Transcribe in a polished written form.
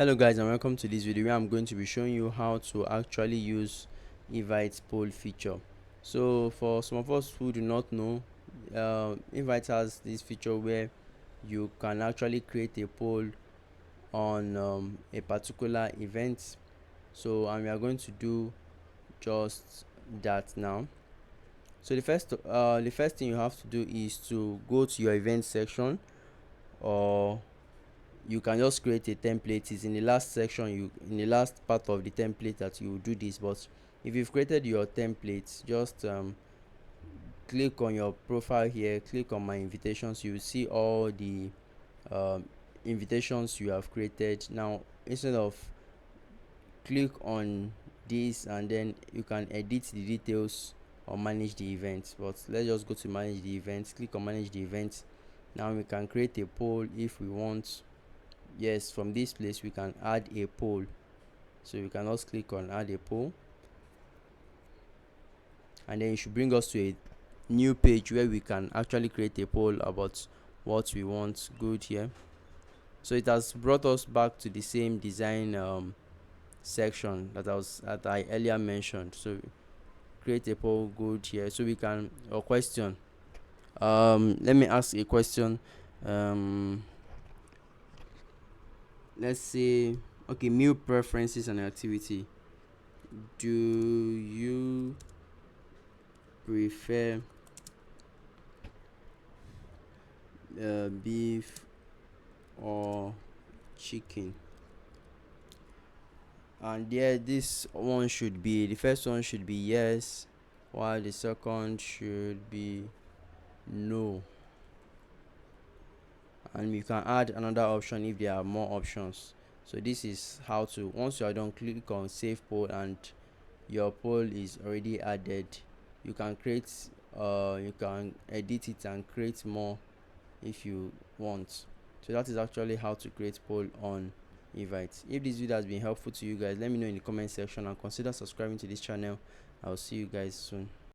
Hello guys, and welcome to this video where I'm going to be showing you how to actually use Evite poll feature. So for some of us who do not know, Evite has this feature where you can actually create a poll on a particular event. And we are going to do just that now. So the first thing you have to do is to go to your event section, or you can just create a template. Is in the last section, in the last part of the template that you will do this. But if you've created your template, just click on your profile here, click on my invitations. You will see all the um, invitations you have created. Now, instead of click on this, and then you can edit the details or manage the event. But let's just go to manage the event, click on manage the event. Now we can create a poll if we want. Yes, from this place we can add a poll. So you can also click on add a poll, and then it should bring us to a new page where we can actually create a poll about what we want. Good here. So it has brought us back to the same design section that I earlier mentioned. So create a poll. Good here. So we can, or question, let me ask a question. Let's say, okay, meal preferences and activity. Do you prefer beef or chicken? And there, this one should be, the first one should be yes, while the second should be no. And you can add another option if there are more options. So this is how to, once you are done, click on save poll, and your poll is already added. You can create, you can edit it and create more if you want. So that is actually how to create poll on Evite. If this video has been helpful to you guys, let me know in the comment section, and consider subscribing to this channel. I'll see you guys soon.